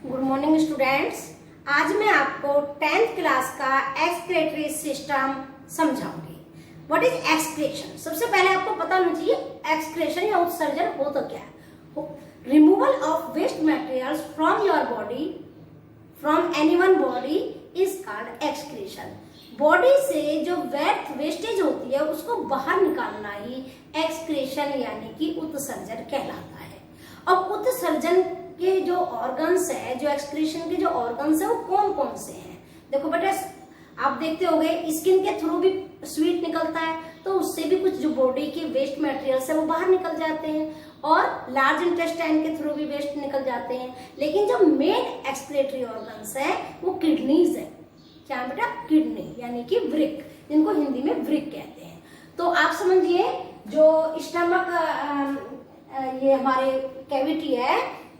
Good morning students. आज मैं आपको 10th क्लास का एक्सक्रेटरी सिस्टम समझाऊंगी। What is excretion? सबसे पहले आपको पता होना चाहिए एक्सक्रेशन या उत्सर्जन हो तो क्या है। Removal of waste materials from your body, from anyone body is called excretion. Body से जो वेस्टेज होती है उसको बाहर निकालना ही एक्सक्रेशन यानी कि उत्सर्जन कहलाता है। अब उत्सर्जन के जो ऑर्गन्स है, जो एक्सक्रीशन के जो ऑर्गन्स है वो कौन कौन से हैं? देखो बेटा, आप देखते होंगे स्किन के थ्रू भी स्वीट निकलता है, तो उससे भी कुछ जो बॉडी के वेस्ट मटेरियल्स है वो बाहर निकल जाते हैं, और लार्ज इंटेस्टाइन के थ्रू भी वेस्ट निकल जाते हैं। लेकिन जो मेन एक्सक्रेटरी ऑर्गन्स है वो किडनीज है। क्या बेटा? किडनी यानी कि वृक्क, जिनको हिंदी में वृक्क कहते हैं। तो आप समझिए जो स्टमक, ये हमारे कैविटी है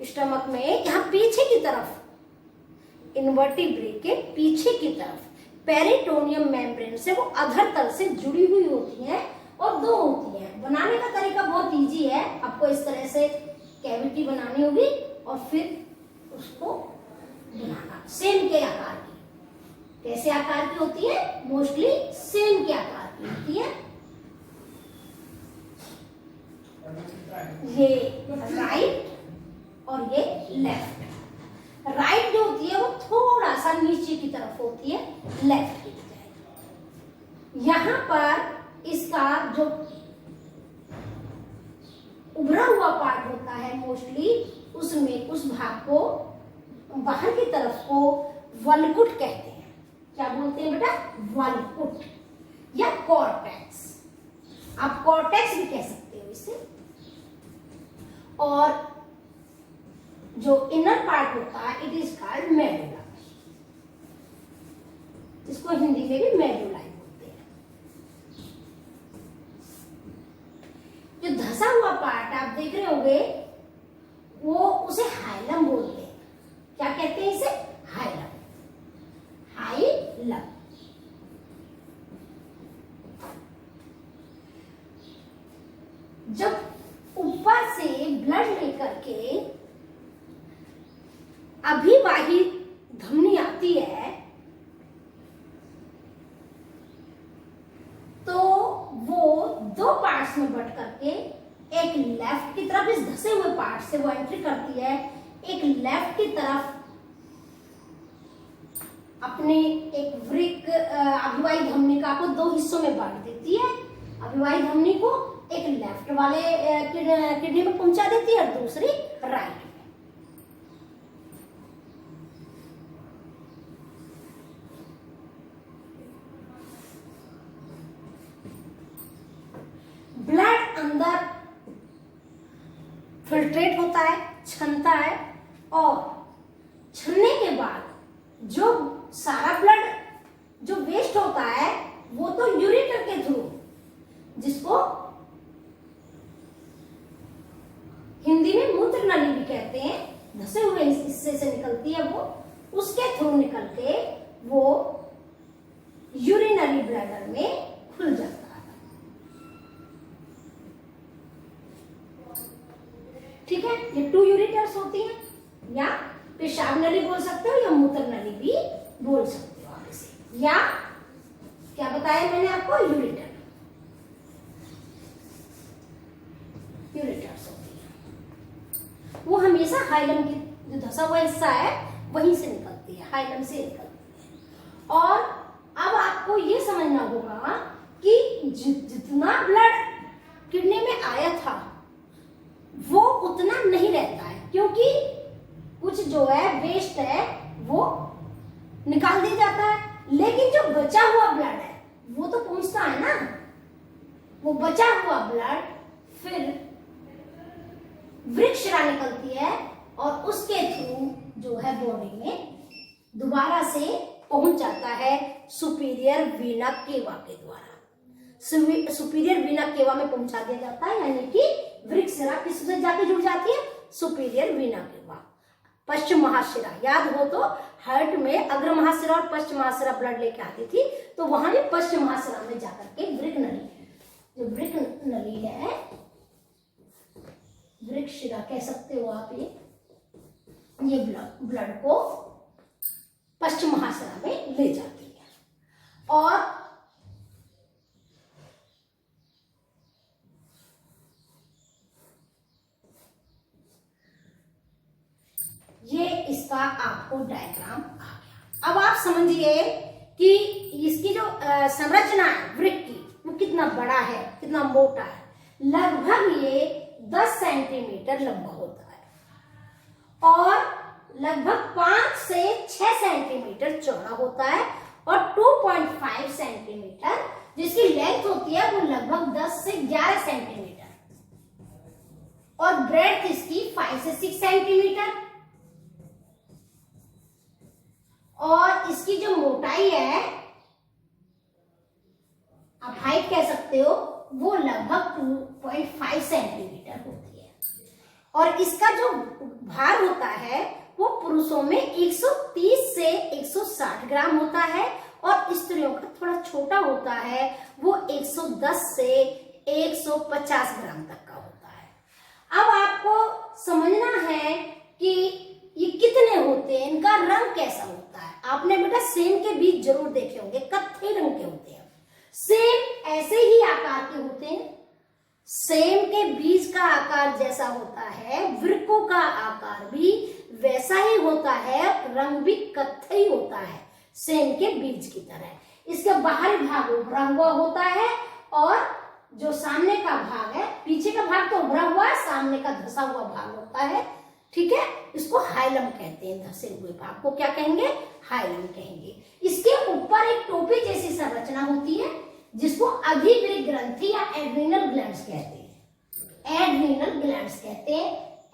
स्टमक में, यहाँ पीछे की तरफ इनवर्टिब्रे के पीछे की तरफ पेरिटोनियम मेम्ब्रेन से वो अधर तल से जुड़ी हुई होती हैं, और दो होती हैं। बनाने का तरीका बहुत इजी है। आपको इस तरह से कैविटी बनानी होगी और फिर उसको बनाना सेम के आकार की। कैसे आकार की होती है? मोस्टली सेम के आकार की होती है। ये राइट और ये लेफ्ट। राइट जो होती है वो थोड़ा सा नीचे की तरफ होती है लेफ्ट की बजाय। यहां पर इसका जो उभरा हुआ पार्ट होता है मोस्टली, उसमें उस भाग को बाहर की तरफ को वल्कुट कहते हैं। क्या बोलते हैं बेटा? वल्कुट या कॉर्टेक्स। आप कॉर्टेक्स भी कह सकते हो इसे। और जो इनर पार्ट होता है इट इज कॉल्ड मेडुला, जिसको हिंदी में भी मेडुला बोलते हैं। जो धसा हुआ पार्ट आप देख रहे होंगे वो उसे हाइलम बोलते हैं। क्या कहते हैं इसे? हाइलम। हाइलम। जब ऊपर से ब्लड लेकर के अभिवाही धमनी आती है तो वो दो पार्ट्स में बट करके एक लेफ्ट की तरफ इस धसे हुए पार्ट से वो एंट्री करती है, एक लेफ्ट की तरफ अपने एक वृक्क अभिवाही धमनी का को दो हिस्सों में बांट देती है। अभिवाही धमनी को एक लेफ्ट वाले किडनी में पहुंचा देती है और दूसरी राइट में। ब्लड अंदर फिल्ट्रेट होता है, छनता है, और छनने के बाद जो सारा ब्लड जो वेस्ट होता है वो तो यूरेटर के थ्रू, जिसको हिंदी में मूत्र नली भी कहते हैं, धसे हुए हिस्से से निकलती है वो, उसके थ्रू निकल के वो यूरिनरी ब्लैडर में खुल जाता है। ठीक है, ये टू यूरिटर्स होती हैं, या पेशाब नली बोल सकते हो या मूत्र नली भी बोल सकते हो आप इसे। या क्या बताया मैंने आपको? यूरिटर। यूरिटर्स होती है वो हमेशा हाइलम की जो धसा हुआ हिस्सा है वहीं से निकलती है, हाइलम से निकलती है। और अब आपको ये समझना होगा कि जितना ब्लड किडनी में आया था वो उतना नहीं रहता है, क्योंकि कुछ जो है वेस्ट है वो निकाल दिया जाता है, लेकिन जो बचा हुआ ब्लड है वो तो पहुंचता है ना। वो बचा हुआ ब्लड फिर वृक्षशिरा निकलती है और उसके थ्रू जो है बॉडी में दोबारा से पहुंच जाता है सुपीरियर वीना केवा के द्वारा। सुपीरियर वीना केवा में पहुंचा दिया जाता है, यानी कि वृक्षशिरा किससे जाके जुड़ जाती है? सुपीरियर वीना केवा। पश्चिम महाशिरा, याद हो तो हार्ट में अग्र महाशिरा और पश्चिम महाशिरा ब्लड लेके आती थी, तो वहां भी पश्चिम महाशिरा में जाकर के वृक्क नली, जो वृक्क नली है, वृक्षशिरा कह सकते हो आप, ये ये ब्लड को पश्चिम महासागर में ले जाती है। और ये इसका आपको डायग्राम आ गया। अब आप समझिए कि इसकी जो संरचना है वृक्क की, वो कितना बड़ा है, कितना मोटा है। लगभग ये 10 सेंटीमीटर लंबा होता है और लगभग 5 से 6 सेंटीमीटर चौड़ा होता है और 2.5 सेंटीमीटर जिसकी लेंथ होती है वो लगभग 10 से 11 सेंटीमीटर और ब्रेड्थ इसकी 5 से 6 सेंटीमीटर और इसकी जो मोटाई है, आप हाइट कह सकते हो, वो लगभग 2.5 सेंटीमीटर होती है। और इसका जो भार होता है वो पुरुषों में 130 से 160 ग्राम होता है और स्त्रियों का थोड़ा छोटा होता है, वो 110 से 150 ग्राम तक का होता है। अब आपको समझना है कि ये कितने होते हैं, इनका रंग कैसा होता है। आपने बेटा सेम के बीज जरूर देखे होंगे, कत्थई रंग के होते हैं। सेम ऐसे ही आकार के होते हैं, सेम के बीज का आकार जैसा होता है, वृक्कों का आकार भी वैसा ही होता है, रंग भी कत्थई होता है सेम के बीज की तरह। इसका बाहरी भाग उभरा हुआ होता है और जो सामने का भाग है, पीछे का भाग तो उभरा हुआ है, सामने का धंसा हुआ भाग होता है, ठीक है। इसको हाइलम कहते हैं, धंसे हुए भाग को क्या कहेंगे, हाइलम कहेंगे। इसके ऊपर एक टोपी जैसी संरचना होती है जिसको अधिवृक्क ग्रंथि या एड्रीनल ग्लैंड्स कहते हैं। एड्रीनल ग्लैंड्स कहते हैं,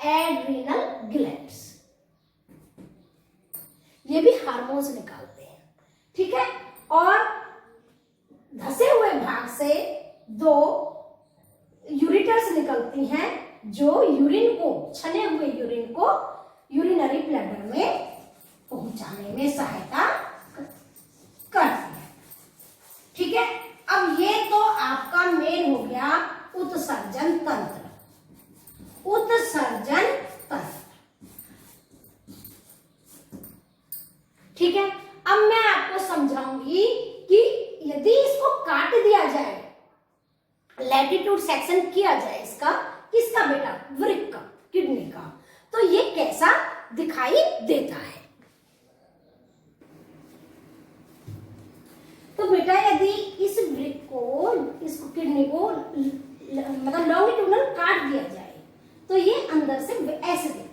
एड्रीनल ग्लैंड्स। ये भी हार्मोन्स निकालते हैं, ठीक है। और धंसे हुए भाग से 2 यूरिटर्स निकलती हैं जो यूरिन को, छने हुए यूरिन को यूरिनरी ब्लैडर में पहुंचाने में सहायता करती है, ठीक है। अब ये तो आपका मेन हो गया उत्सर्जन तंत्र। उत्सर्जन तंत्र, ठीक है। अब मैं आपको समझाऊंगी कि यदि इसको काट दिया जाए, लैटिट्यूड सेक्शन किया जाए इसका, किसका बेटा, वृक्क का, किडनी का, तो ये कैसा दिखाई देता है। तो बेटा यदि इस वृक्क को, इस किडनी को मतलब लॉन्गिट्यूडनल काट दिया जाए तो ये अंदर से ऐसे दिखती है,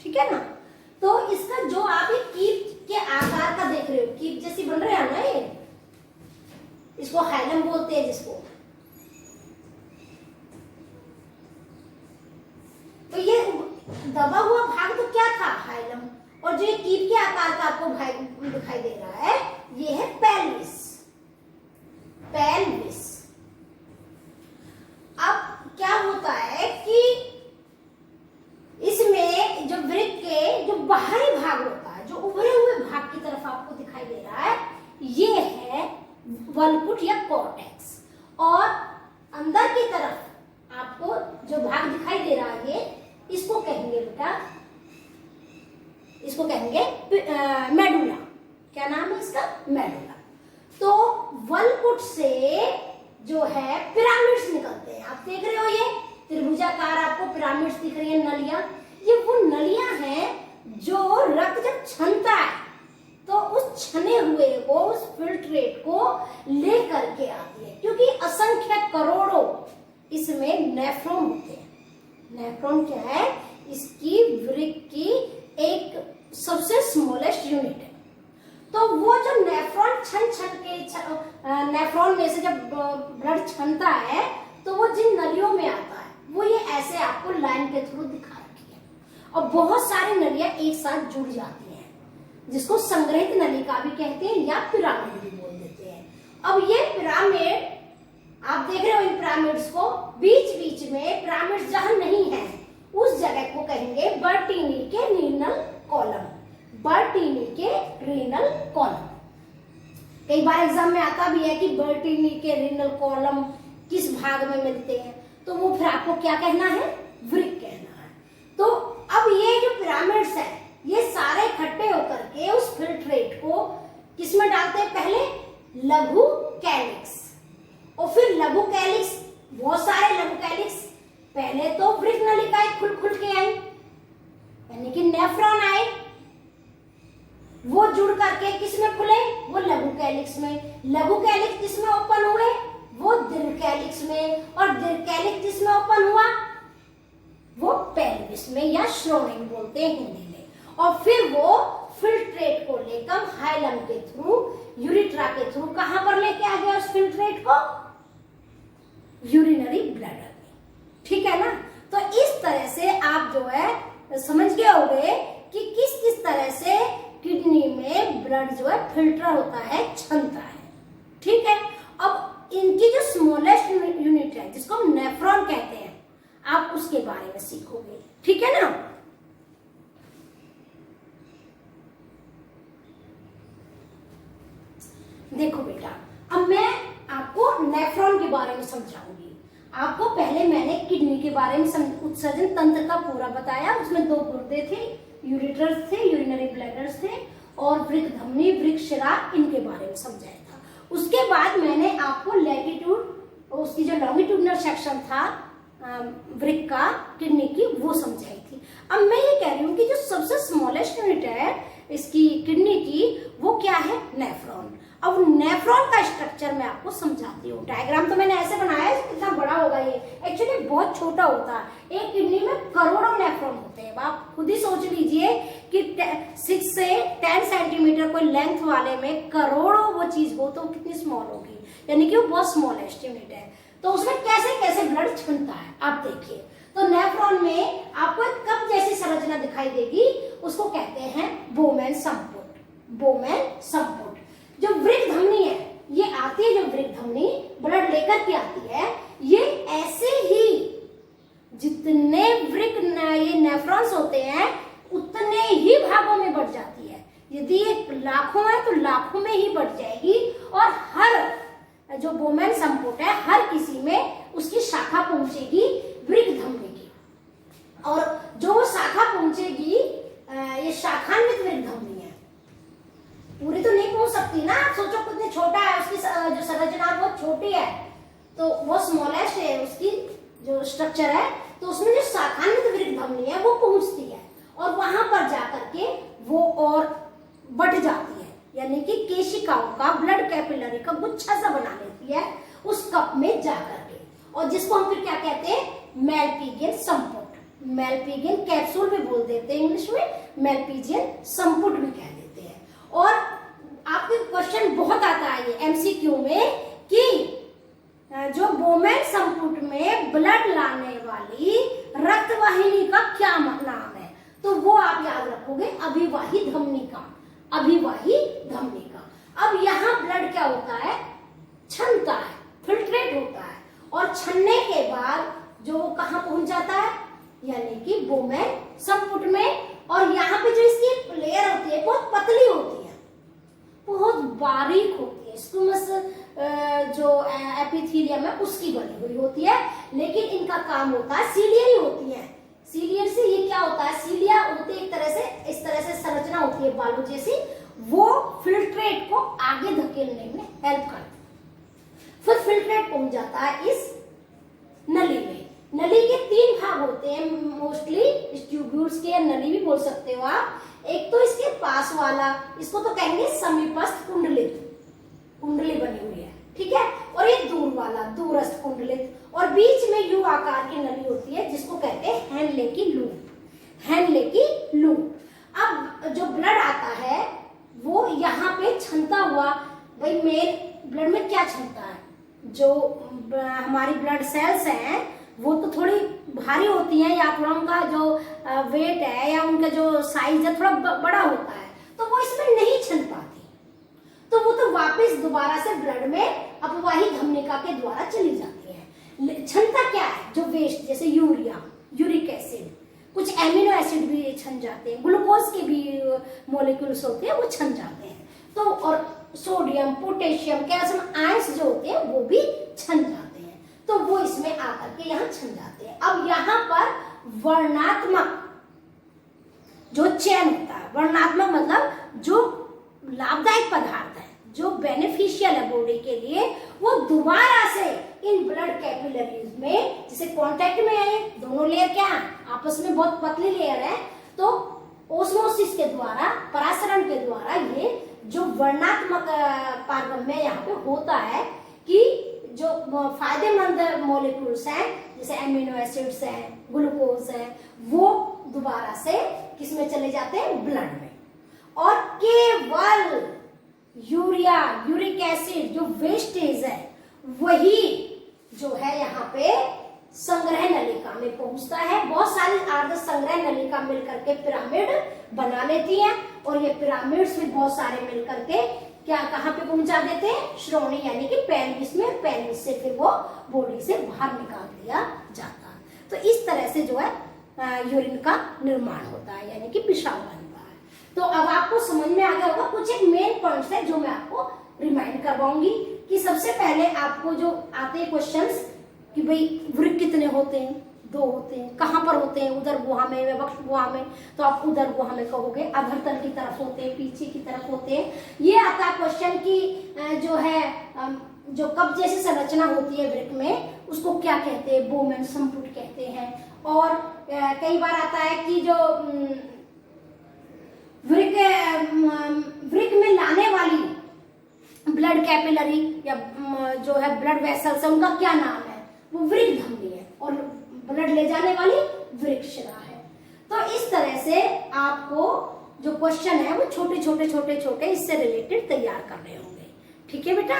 ठीक है ना। तो इसका जो आप ये कीप के आकार का देख रहे हो, कीप जैसी बन रहा है ना, ये इसको हाइलम बोलते हैं जिसको। तो ये दबा हुआ भाग तो क्या था, हाइलम, और जो ये कीप के आकार का आपको दिखाई दे रहा है ये है पेल्विस। पेल्विस। अब क्या होता है कि इसमें जो वृक्क के जो बाहरी भाग होता है, जो उभरे हुए भाग की तरफ आपको दिखाई दे रहा है, ये है वल्कुट या कॉर्टेक्स। और अंदर की तरफ आपको जो भाग दिखाई दे रहा है, ये इसको कहेंगे बेटा, इसको कहेंगे मेडुला। क्या नाम है इसका, मेडुला। तो वल्कुट से जो है पिरामिड्स निकलते हैं। आप देख रहे हो ये त्रिभुजाकार आपको पिरामिड्स दिख रही है, नलियां। ये वो नलियां हैं जो रक्त जब छनता है तो उस छने हुए को, उस फिल्ट्रेट को ले करके आती है, क्योंकि असंख्य करोड़ों इसमें नेफ्रॉन होते हैं। नेफ्रॉन क्या है, इसकी वृक्क की एक सबसे स्मॉलेस्ट यूनिट है। तो वो जो नेफ्रॉन छन के नेफ्रॉन में से जब ब्लड छनता है तो वो जिन नलियों में आता है वो ये ऐसे आपको लाइन के थ्रू दिखा रखी है, और बहुत सारी नलियां एक साथ जुड़ जाती हैं, जिसको संग्रहित नलिका भी कहते हैं या पिरामिड भी बोल देते हैं। अब ये पिरामिड आप देख रहे हो, इन पिरामिड्स को बीच बीच में पिरामिड्स जहां नहीं है उस जगह को कहेंगे बर्टीनी के रीनल कॉलम। बर्टीनी के रीनल कॉलम। कई बार एग्जाम में आता भी है कि बर्टीनी के रीनल कॉलम किस भाग में मिलते हैं, तो वो फिर आपको क्या कहना है, वृक्क कहना है। तो अब ये जो पिरामिड्स है नेफ्रॉन आए, वो जुड़ करके किस में खुले, वो लघु कैलिक्स में। लघु कैलिक्स किसमें ओपन हुए, वो दीर्घ कैलिक्स में। और दीर्घ कैलिक्स किसमें ओपन हुआ, वो पेल्विस में, या श्रोणिंग बोलते हैं हिंदी में। और फिर वो फिल्ट्रेट को लेकर हाइलम के थ्रू, यूरिट्रा के थ्रू कहां पर लेके आ गया उस फिल्ट्रेट को, यूरिनरी ब्लैडर में। ठीक है ना। तो इस तरह से आप जो है समझ गए होंगे कि किस किस तरह से किडनी में ब्लड जो है फिल्टर होता है, छनता है। ठीक है। अब इनकी जो स्मॉलेस्ट यूनिट है जिसको हम नेफ्रॉन कहते हैं, आप उसके बारे में सीखोगे। ठीक है ना। देखो बेटा, अब मैं आपको नेफ्रॉन के बारे में समझाऊंगी। आपको पहले मैंने किडनी के बारे में उत्सर्जन तंत्र का पूरा बताया। उसमें दो गुर्दे थे, यूरेटर्स थे, यूरिनरी ब्लैडर्स थे, और वृक्क धमनी, वृक्क शिरा, इनके बारे में समझाया था। उसके बाद मैंने आपको लैटिट्यूड, उसकी जो लॉन्गिट्यूडनल सेक्शन था वृक्क का किडनी की, वो समझाई थी। अब मैं ये कह रही हूँ कि जो सबसे स्मॉलेस्ट यूनिट है इसकी किडनी की, वो क्या है, नेफ्रॉन। अब नेफ्रॉन का स्ट्रक्चर मैं आपको समझाती हूँ। डायग्राम तो मैंने ऐसे बनाया है, कितना बड़ा होगा ये, एक्चुअली बहुत छोटा होता है। एक किडनी में करोड़ों नेफ्रॉन होते हैं। आप खुद ही सोच लीजिए कि 6 से 10 सेंटीमीटर कोई लेंथ वाले में करोड़ों वो चीज हो तो कितनी स्मॉल होगी, यानी कि वो बहुत स्मॉलेस्ट यूनिट है। तो उसमें कैसे कैसे ब्लड छनता है आप देखिए। तो नेफ्रॉन में आपको एक कप जैसी संरचना दिखाई देगी, उसको कहते हैं बोमेन संपुट। बोमेन संपुट। जो वृक्क धमनी है, ये आती है, जो वृक्क धमनी ब्लड लेकर के आती है, ये ऐसे ही जितने वृक्क ये नेफ्रॉन्स होते हैं उतने ही भागों में बढ़ जाती है। यदि ये लाखों है तो लाखों में ही बढ़ जाएगी। और हर जो बोमेन संपुट है, हर किसी में उसकी शाखा पहुंचेगी वृक्क धमनी की। और जो वो शाखा पहुंचेगी, ये शाखान्वित वृक्क धमनी है, पूरी तो नहीं पहुंच सकती ना। आप सोचो कितनी छोटा है, उसकी जो संरचना बहुत छोटी है, तो वो स्मॉलेस्ट है उसकी जो स्ट्रक्चर है। तो उसमें जो शाखान्वित वृक्क धमनी है वो पहुंचती है, और वहां पर जाकर के वो और बढ़ जाती है, यानी कि केशिकाओं का, ब्लड कैपिलरी का गुच्छा सा बना लेती है उस कप में जाकर के। और जिसको हम फिर क्या कहते हैं, मेलपिगियन संपुट। मेलपिगियन कैप्सूल भी बोल देते हैं इंग्लिश में, मेलपिगियन संपुट भी कह देते हैं। और आपके क्वेश्चन बहुत आता है ये एमसीक्यू में कि जो बोमेन संपुट में ब्लड लाने वाली रक्तवाहिनी का क्या नाम है, तो वो आप याद रखोगे, अभिवाही धमनी का। अभिवाही धमनी का। अब यहाँ ब्लड क्या होता है, छनता है, फिल्ट्रेट होता है, और छनने के बाद जो वो कहाँ पहुंच जाता है, यानी कि बोमेन संपुट में। और यहाँ पे जो इसकी लेयर होती है बहुत पतली होती है, बहुत बारीक होती है। स्क्विमस जो एपिथेलियम है उसकी बनी हुई होती है, लेकिन इनका काम होता है, सीलियरी होती है। सीलियर से ये क्या होता है, सीलिया होती है एक तरह से, इस तरह से संरचना होती है बालू जैसी, वो फिल्ट्रेट को आगे धकेलने में हेल्प करती है। फिर फिल्ट्रेट पहुंच जाता है इस नली में। नली के 3 भाग होते हैं मोस्टली, इस ट्यूब्यूल्स के, या नली भी बोल सकते हो आप। एक तो इसके पास वाला, इसको तो कहेंगे समीपस्थ कुंडलित, कुंडली बनी हुई है, ठीक है। और ये दूर वाला, दूरस्थ कुंडलित, और बीच में यू आकार की नली होती है जिसको कहते हैं हैनले की लूप। हैनले की लूप। अब जो ब्लड आता है वो यहाँ पे छनता हुआ, भाई मेन ब्लड में क्या छनता है, जो हमारी ब्लड सेल्स हैं वो तो थोड़ी भारी होती हैं, या थोड़ा उनका जो वेट है या उनका जो साइज है थोड़ा बड़ा होता है, तो वो इसमें नहीं छन पाती। तो वो तो वापस दोबारा से ब्लड में अपवाही धमनिका के द्वारा चली जाती है। छनता क्या है, जो वेस्ट, जैसे यूरिया, यूरिक एसिड, कुछ एमिनो एसिड भी छन जाते हैं, ग्लूकोज के भी मॉलिक्यूल्स होते हैं वो छन जाते हैं। तो और सोडियम, पोटेशियम, कैल्शियम आयंस जो होते हैं वो भी छन जाते हैं, तो वो इसमें आकर के यहाँ छन जाते हैं। अब यहाँ पर वर्णात्मक जो चयन होता है, वर्णात्मक मतलब जो लाभदायक पदार्थ है, जो बेनिफिशियल है बॉडी के लिए, वो दोबारा से इन ब्लड कैपिलरीज में जैसे कांटेक्ट में आए, दोनों लेयर क्या है आपस में बहुत पतली लेयर है, तो ओस्मोसिस के द्वारा, परासरण के द्वारा ये जो वर्णात्मक पारगम्य यहाँ पे होता है कि जो फायदेमंद मॉलिक्यूल्स हैं जैसे एमिनो एसिड्स हैं, ग्लूकोज है, वो दोबारा से किसमें चले जाते हैं, ब्लड में। और केवल यूरिया, यूरिक एसिड जो वेस्टेज है वही जो है यहाँ पे संग्रह नलिका में पहुंचता है। बहुत सारी आर्द्र संग्रह नलिका मिलकर के पिरामिड बना लेती हैं और ये पिरामिड्स भी बहुत सारे मिलकर के क्या कहाँ पे पहुंचा देते हैं, श्रोणी यानी कि पेल्विस में, पेल्विस से फिर वो बॉडी से बाहर निकाल दिया जाता है। तो इस तरह से जो है यूरिन का निर्माण होता है यानी कि पेशाब बनता है। तो अब आपको समझ में आ गया होगा, कुछ एक मेन पॉइंट्स है जो मैं आपको रिमाइंड करवाऊंगी कि सबसे पहले आपको जो आते हैं क्वेश्चंस कि भाई वृक्क कितने होते हैं, 2 होते हैं, कहाँ पर होते हैं, उदर गुहा में या वक्ष गुहा में, तो आप उदर गुहा में कहोगे, अधर तल की तरफ होते हैं, पीछे की तरफ होते हैं। ये आता है क्वेश्चन की जो है जो कप जैसी संरचना होती है वृक्क में उसको क्या कहते हैं, बोमेन संपुट कहते हैं। और कई बार आता है कि जो वृक्क में लाने वाली ब्लड कैपिलरी या जो है ब्लड वेसल्स है उनका क्या नाम है, वो वृक्क धमनी है, और ब्लड ले जाने वाली वृक्कशिरा है। तो इस तरह से आपको जो क्वेश्चन है वो छोटे छोटे इससे रिलेटेड तैयार करने होंगे। ठीक है बेटा।